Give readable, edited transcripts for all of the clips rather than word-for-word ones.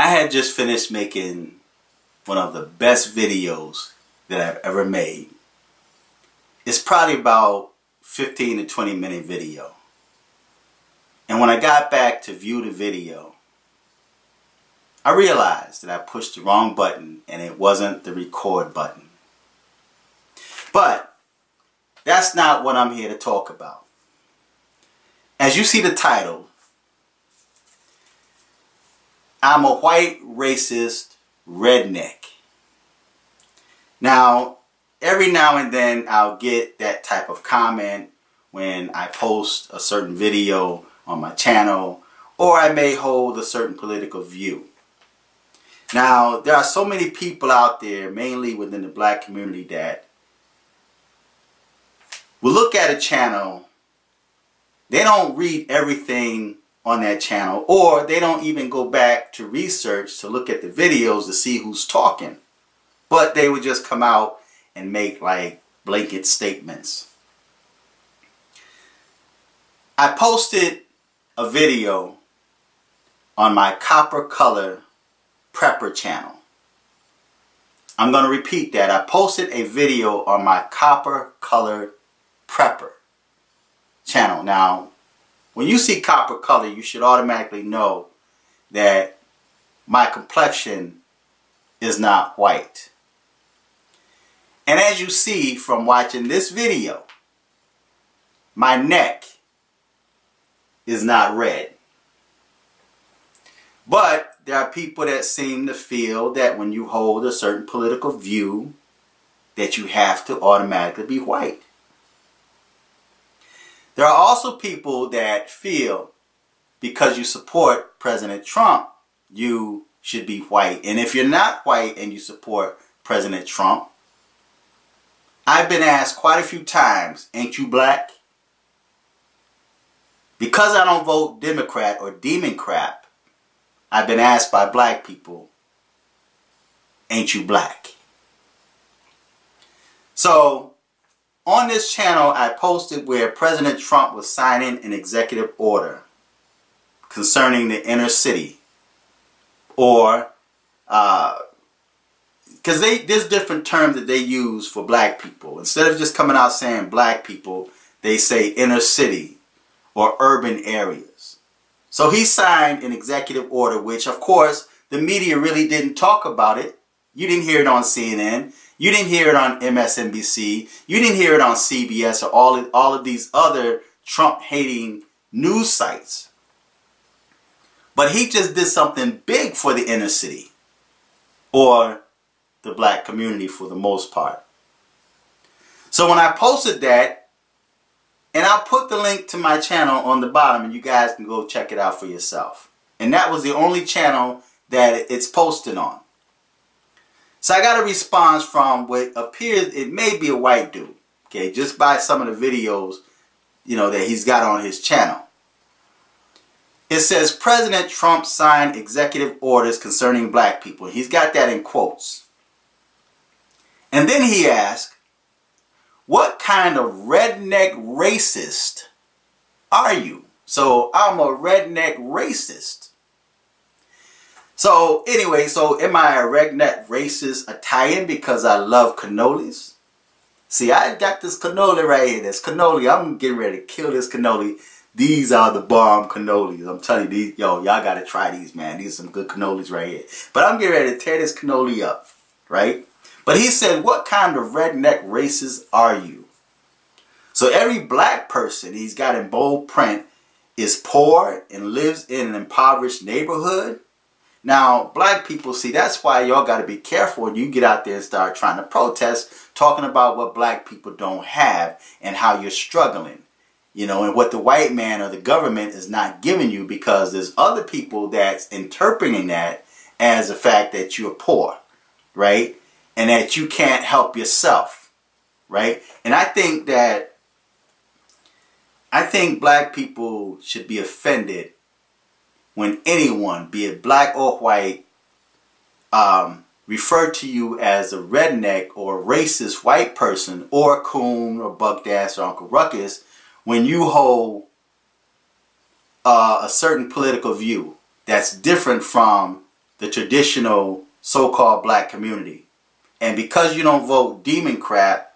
I had just finished making one of the best videos that I've ever made. It's probably about 15 to 20 minute video. And when I got back to view the video, I realized that I pushed the wrong button and it wasn't the record button. But that's not what I'm here to talk about. As you see the title, I'm a white racist redneck. Now, every now and then I'll get that type of comment when I post a certain video on my channel, or I may hold a certain political view. Now, there are so many people out there, mainly within the black community, that will look at a channel, they don't read everything on that channel, or they don't even go back to research to look at the videos to see who's talking. But they would just come out and make like blanket statements. I posted a video on my copper color prepper channel. I'm going to repeat that. I posted a video on my copper colored prepper channel. Now, when you see copper color, you should automatically know that my complexion is not white. And as you see from watching this video, my neck is not red. But there are people that seem to feel that when you hold a certain political view, that you have to automatically be white. There are also people that feel because you support President Trump, you should be white. And if you're not white and you support President Trump, I've been asked quite a few times, ain't you black? Because I don't vote Democrat or demon crap, I've been asked by black people, ain't you black? So, on this channel, I posted where President Trump was signing an executive order concerning the inner city. Or, because there's different terms that they use for black people. Instead of just coming out saying black people, they say inner city or urban areas. So he signed an executive order, which of course the media really didn't talk about it. You didn't hear it on CNN. You didn't hear it on MSNBC. You didn't hear it on CBS or all of these other Trump-hating news sites. But he just did something big for the inner city, or the black community for the most part. So when I posted that, and I'll put the link to my channel on the bottom and you guys can go check it out for yourself. And that was the only channel that it's posted on. So I got a response from what appears, it may be a white dude, okay, just by some of the videos, you know, that he's got on his channel. It says, President Trump signed executive orders concerning black people. He's got that in quotes. And then he asked, what kind of redneck racist are you? So I'm a redneck racist. So anyway, so am I a redneck racist Italian because I love cannolis? See, I got this cannoli right here. This cannoli, I'm getting ready to kill this cannoli. These are the bomb cannolis. I'm telling you, these, yo, y'all got to try these, man. These are some good cannolis right here. But I'm getting ready to tear this cannoli up, right? But he said, what kind of redneck racist are you? So every black person he's got in bold print is poor and lives in an impoverished neighborhood. Now, black people, see, that's why y'all got to be careful when you get out there and start trying to protest, talking about what black people don't have and how you're struggling, you know, and what the white man or the government is not giving you, because there's other people that's interpreting that as the fact that you're poor, right? And that you can't help yourself, right? And I think black people should be offended when anyone, be it black or white, refer to you as a redneck or a racist white person, or a coon or buck dance or Uncle Ruckus, when you hold a certain political view that's different from the traditional so-called black community. And because you don't vote Democrat,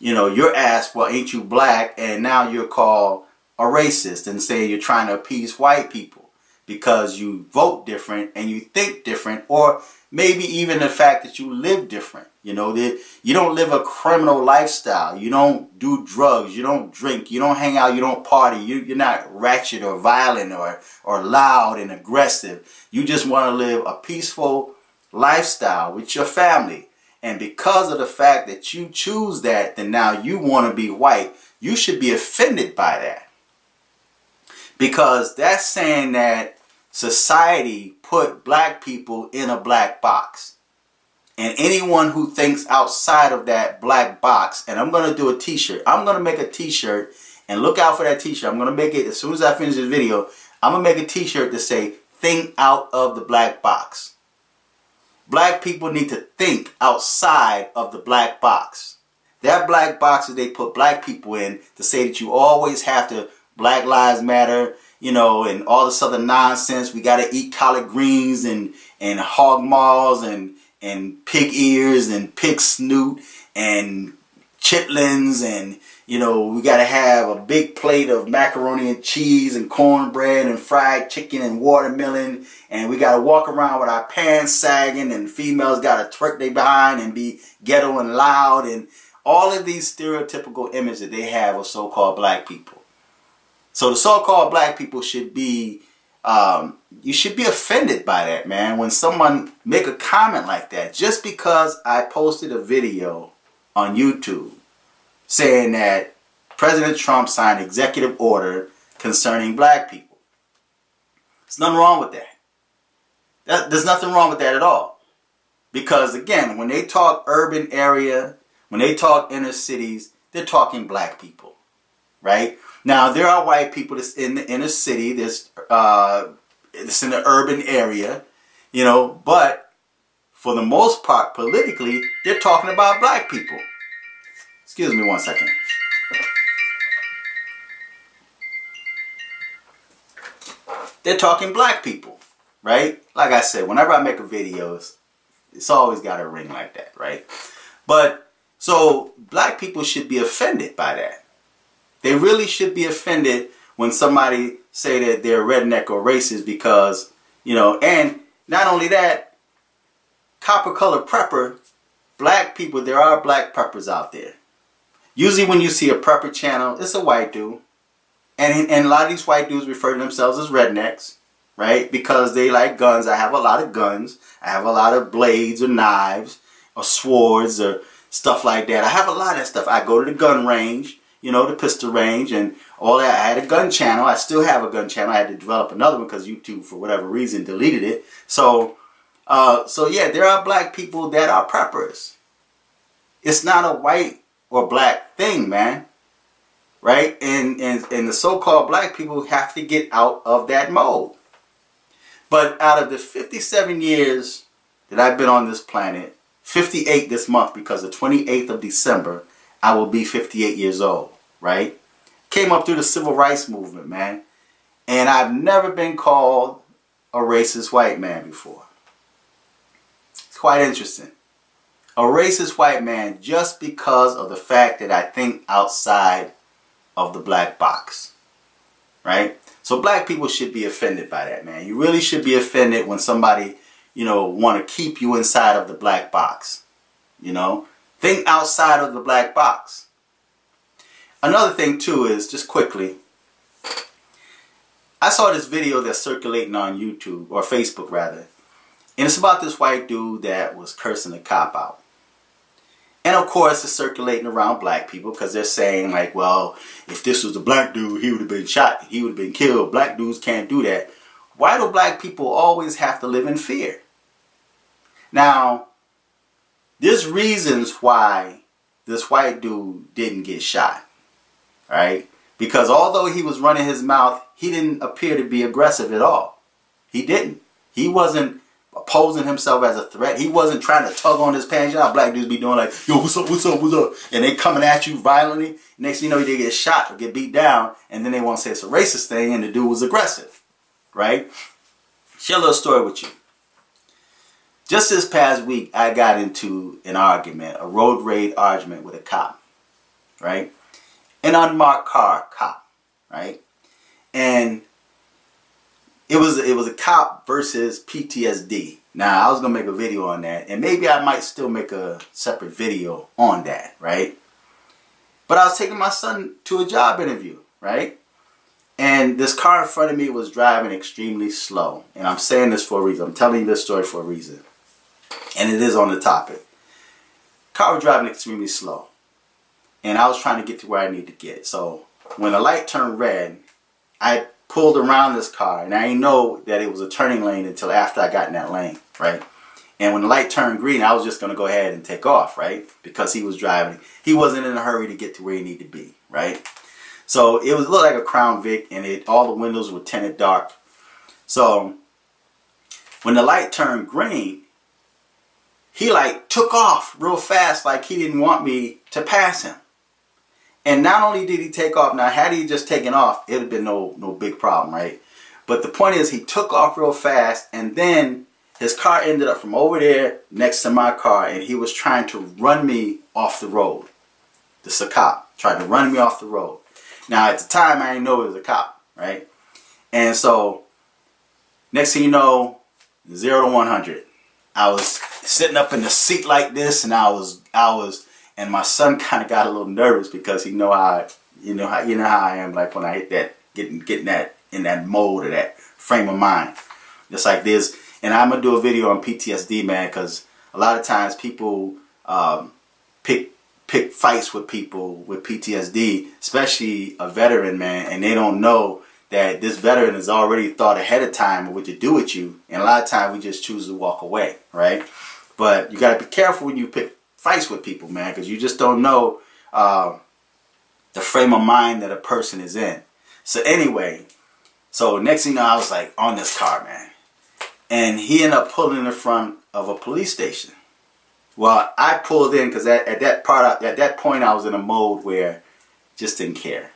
you're asked, well, ain't you black? And now you're called a racist and say you're trying to appease white people because you vote different and you think different, or maybe even the fact that you live different. You don't live a criminal lifestyle. You don't do drugs. You don't drink. You don't hang out. You don't party. You're not ratchet or violent or loud and aggressive. You just want to live a peaceful lifestyle with your family. And because of the fact that you choose that, then now you want to be white. You should be offended by that. Because that's saying that society put black people in a black box. And anyone who thinks outside of that black box, and I'm going to do a t-shirt. I'm going to make a t-shirt, and look out for that t-shirt. I'm going to make it as soon as I finish this video. I'm going to make a t-shirt to say, think out of the black box. Black people need to think outside of the black box. That black box that they put black people in to say that you always have to Black Lives Matter, and all this other nonsense. We got to eat collard greens and hog maws and pig ears and pig snoot and chitlins, and we got to have a big plate of macaroni and cheese and cornbread and fried chicken and watermelon, and we got to walk around with our pants sagging, and females got to twerk their behind and be ghetto and loud, and all of these stereotypical images that they have of so-called black people. So the so-called black people should be, you should be offended by that, man, when someone make a comment like that. Just because I posted a video on YouTube saying that President Trump signed an executive order concerning black people. There's nothing wrong with that. There's nothing wrong with that at all. Because, again, when they talk urban area, when they talk inner cities, they're talking black people, right? Now, there are white people that's in the inner city, that's in the urban area, but for the most part, politically, they're talking about black people. Excuse me one second. They're talking black people, right? Like I said, whenever I make a video, it's always got a ring like that, right? But, so, black people should be offended by that. They really should be offended when somebody say that they're redneck or racist because, and not only that, copper colored prepper, black people, there are black preppers out there. Usually when you see a prepper channel, it's a white dude. And a lot of these white dudes refer to themselves as rednecks, right? Because they like guns. I have a lot of guns. I have a lot of blades or knives or swords or stuff like that. I have a lot of stuff. I go to the gun range, the pistol range and all that. I had a gun channel. I still have a gun channel. I had to develop another one because YouTube, for whatever reason, deleted it. So yeah, there are black people that are preppers. It's not a white or black thing, man. Right? And the so-called black people have to get out of that mode. But out of the 57 years that I've been on this planet, 58 this month, because the 28th of December, I will be 58 years old, right? Came up through the civil rights movement, man. And I've never been called a racist white man before. It's quite interesting. A racist white man just because of the fact that I think outside of the black box, right? So black people should be offended by that, man. You really should be offended when somebody, want to keep you inside of the black box, Think outside of the black box. Another thing too is, just quickly, I saw this video that's circulating on YouTube, or Facebook rather, and it's about this white dude that was cursing a cop out. And of course it's circulating around black people because they're saying like, well, if this was a black dude, he would have been shot, he would have been killed. Black dudes can't do that. Why do black people always have to live in fear? Now, there's reasons why this white dude didn't get shot, right? Because although he was running his mouth, he didn't appear to be aggressive at all. He didn't. He wasn't posing himself as a threat. He wasn't trying to tug on his pants. You know how black dudes be doing like, yo, what's up, what's up, what's up? And they coming at you violently. Next thing you know, they get shot or get beat down. And then they want to say it's a racist thing and the dude was aggressive, right? Share a little story with you. Just this past week, I got into an argument, a road rage argument with a cop, right? An unmarked car cop, right? And it was a cop versus PTSD. Now, I was going to make a video on that, and maybe I might still make a separate video on that, right? But I was taking my son to a job interview, right? And this car in front of me was driving extremely slow. And I'm saying this for a reason. I'm telling you this story for a reason. And it is on the topic. Car was driving extremely slow. And I was trying to get to where I need to get. So when the light turned red, I pulled around this car. And I didn't know that it was a turning lane until after I got in that lane, right? And when the light turned green, I was just going to go ahead and take off, right? Because he was driving. He wasn't in a hurry to get to where he needed to be, right? So it looked like a Crown Vic, and all the windows were tinted dark. So when the light turned green, he like took off real fast, like he didn't want me to pass him. And not only did he take off, now had he just taken off, it would have been no big problem, right? But the point is, he took off real fast, and then his car ended up from over there next to my car, and he was trying to run me off the road. This is a cop, tried to run me off the road. Now, at the time, I didn't know it was a cop, right? And so, next thing you know, 0 to 100. I was sitting up in the seat like this, and and my son kind of got a little nervous because he know how I am, like when I hit that, getting that in that mode or that frame of mind. Just like this. And I'm going to do a video on PTSD, man, because a lot of times people pick fights with people with PTSD, especially a veteran, man, and they don't know that this veteran has already thought ahead of time of what to do with you. And a lot of times we just choose to walk away, right? But you got to be careful when you pick fights with people, man, because you just don't know the frame of mind that a person is in. So anyway, so next thing you know, I was like on this car, man. And he ended up pulling in front of a police station. Well, I pulled in because at that point I was in a mode where just didn't care.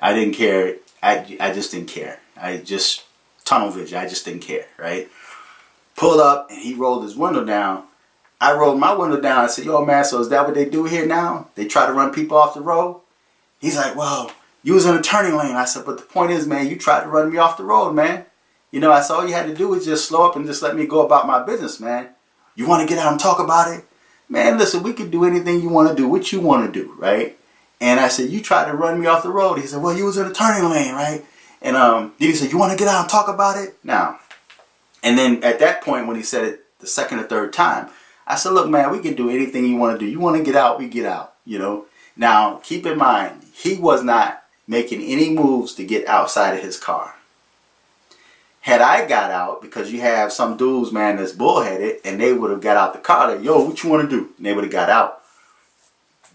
I didn't care. I just didn't care. I just tunnel vision. I just didn't care, right? Pulled up and he rolled his window down. I rolled my window down. I said, "Yo, man, so is that what they do here now? They try to run people off the road?" He's like, "Well, you was in a turning lane." I said, "But the point is, man, you tried to run me off the road, man. You know, I said all you had to do was just slow up and just let me go about my business, man. You want to get out and talk about it? Man, listen, we can do anything you want to do, what you want to do, right?" And I said, "You tried to run me off the road." He said, "Well, you was in a turning lane, right?" And he said, "You want to get out and talk about it?" Now, and then at that point when he said it the second or third time, I said, "Look, man, we can do anything you want to do. You want to get out, we get out, you know." Now, keep in mind, he was not making any moves to get outside of his car. Had I got out, because you have some dudes, man, that's bullheaded, and they would have got out the car, like, "Yo, what you want to do?" And they would have got out.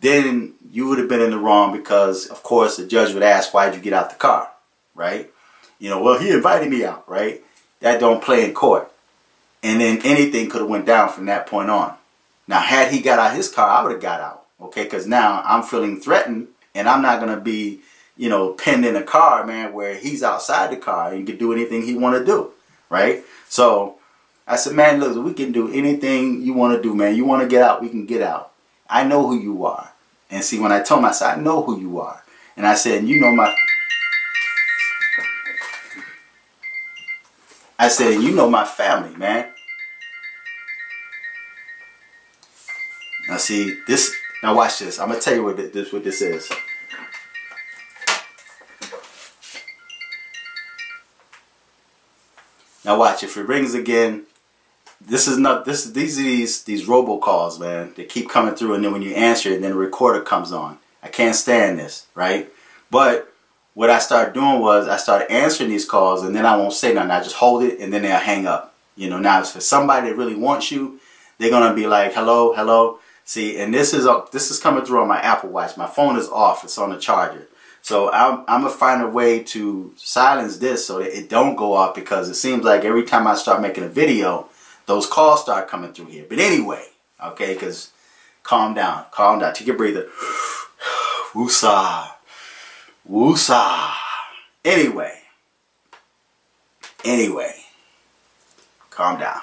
Then you would have been in the wrong because, of course, the judge would ask, "Why'd you get out the car?" Right? You know, "Well, he invited me out," right? That don't play in court. And then anything could have went down from that point on. Now, had he got out his car, I would have got out. Okay, because now I'm feeling threatened, and I'm not going to be, you know, pinned in a car, man, where he's outside the car and can do anything he want to do, right? So I said, "Man, look, we can do anything you want to do, man. You want to get out, we can get out. I know who you are." And see, when I told him, I said, "I know who you are." And I said, "You know my..." I said, "You know my family, man." Now see, this, now watch this. I'm going to tell you what this is. Now watch, if it rings again, these are these robocalls, man. They keep coming through, and then when you answer it, then the recorder comes on. I can't stand this, right? But what I started doing was I started answering these calls, and then I won't say nothing. I just hold it, and then they'll hang up. You know, now for somebody that really wants you, they're gonna be like, "Hello, hello." See, and this is coming through on my Apple Watch. My phone is off; it's on the charger. So I'm gonna find a way to silence this so that it don't go off, because it seems like every time I start making a video, those calls start coming through here. But anyway, okay, because calm down, take a breather. Woosah, woosah. Anyway, calm down.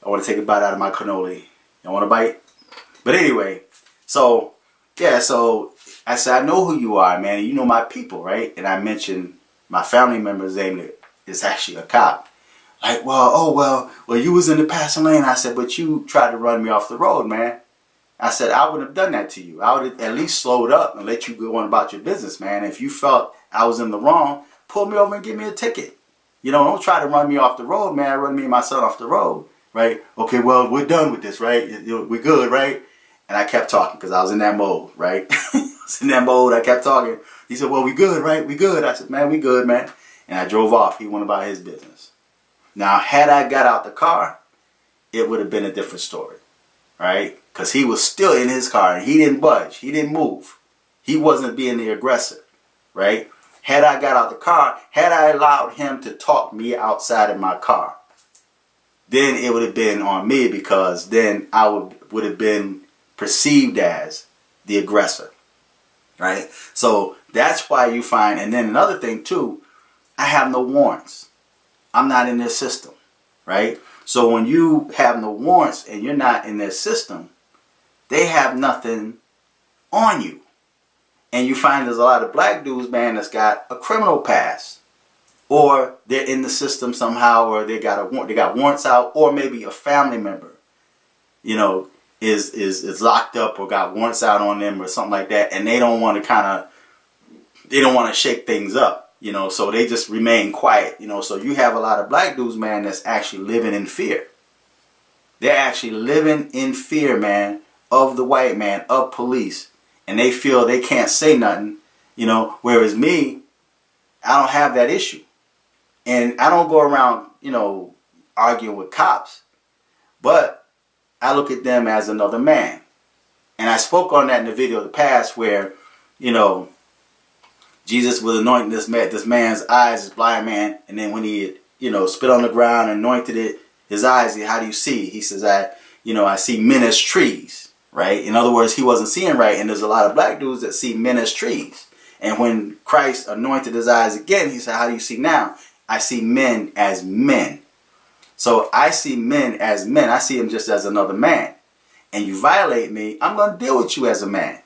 I want to take a bite out of my cannoli. You want a bite? But anyway, so yeah, so I said, I know who you are, man. You know my people, right? And I mentioned my family member's name is actually a cop. Like, well, you was in the passing lane. I said, but you tried to run me off the road, man. I said, I wouldn't have done that to you. I would have at least slowed up and let you go on about your business, man. If you felt I was in the wrong, pull me over and give me a ticket. You know, don't try to run me off the road, man. Run me and my son off the road, right? Okay, well, we're done with this, right? We're good, right? And I kept talking because I was in that mode, right? I was in that mode. I kept talking. He said, well, we good, right? We good. I said, man, we good, man. And I drove off. He went about his business. Now, had I got out the car, it would have been a different story, right? Because he was still in his car and he didn't budge. He didn't move. He wasn't being the aggressor, right? Had I got out the car, had I allowed him to talk me outside of my car, then it would have been on me, because then I would have been perceived as the aggressor, right? So that's why you find, and then another thing too, I have no warrants. I'm not in their system, right? So when you have no warrants and you're not in their system, they have nothing on you. And you find there's a lot of black dudes, man, that's got a criminal past, or they're in the system somehow, or they got warrants out, or maybe a family member, you know, is locked up or got warrants out on them or something like that, and they don't want to shake things up, you know, so they just remain quiet, you know. So you have a lot of black dudes, man, that's actually living in fear. They're actually living in fear, man, of the white man, of police, and they feel they can't say nothing, you know, whereas me, I don't have that issue. And I don't go around, you know, arguing with cops, but I look at them as another man. And I spoke on that in the video of the past where, you know, Jesus was anointing this man's eyes, this blind man, and then when he, you know, spit on the ground and anointed it, his eyes, how do you see? He says, I see men as trees, right? In other words, he wasn't seeing right, and there's a lot of black dudes that see men as trees. And when Christ anointed his eyes again, he said, how do you see now? I see men as men. So I see men as men. I see him just as another man. And you violate me, I'm going to deal with you as a man.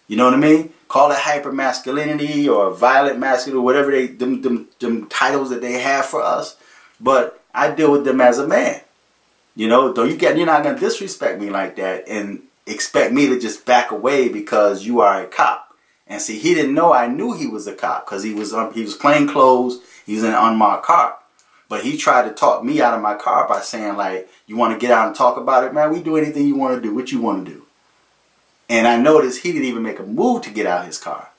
You know what I mean? Call it hyper-masculinity or violent masculinity, whatever them titles that they have for us. But I deal with them as a man. You know, you're not going to disrespect me like that and expect me to just back away because you are a cop. And see, he didn't know I knew he was a cop because he was plain clothes. He was in an unmarked car. But he tried to talk me out of my car by saying, like, you want to get out and talk about it? Man, we do anything you want to do. What you want to do? And I noticed he didn't even make a move to get out of his car,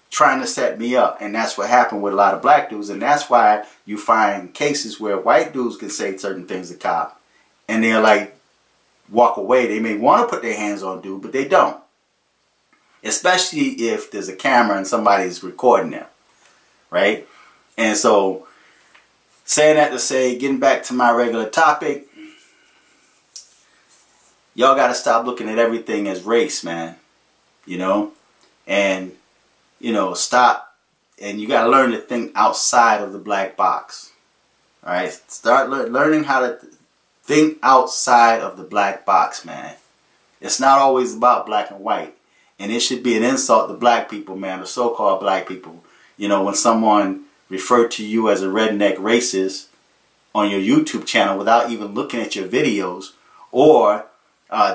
trying to set me up. And that's what happened with a lot of black dudes. And that's why you find cases where white dudes can say certain things to cop. And they're like, walk away. They may want to put their hands on dude, but they don't. Especially if there's a camera and somebody's recording them. Right? And so, saying that to say, getting back to my regular topic, y'all got to stop looking at everything as race, man. You know? And, you know, stop. And you got to learn to think outside of the black box. Alright? Start learning how to think outside of the black box, man. It's not always about black and white. And it should be an insult to black people, man, the so-called black people. You know, when someone referred to you as a redneck racist on your YouTube channel without even looking at your videos, or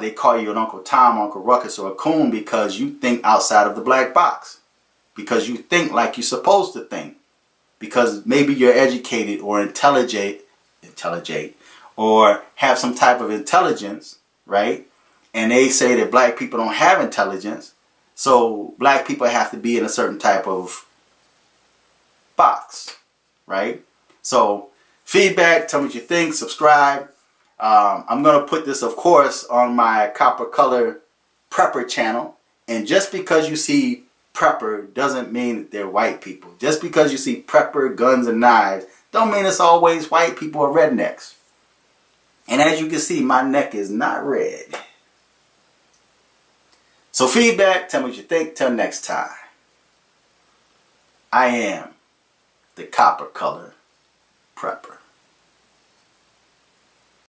they call you an Uncle Tom, Uncle Ruckus, or a coon because you think outside of the black box. Because you think like you're supposed to think. Because maybe you're educated or intelligent, or have some type of intelligence, right? And they say that black people don't have intelligence, so black people have to be in a certain type of box, right? So feedback, tell me what you think, subscribe. I'm going to put this, of course, on my Copper Color Prepper channel. And just because you see Prepper doesn't mean that they're white people. Just because you see Prepper, guns, and knives don't mean it's always white people or rednecks. And as you can see, my neck is not red. So feedback, tell me what you think. Till next time. I am the Copper Color Prepper.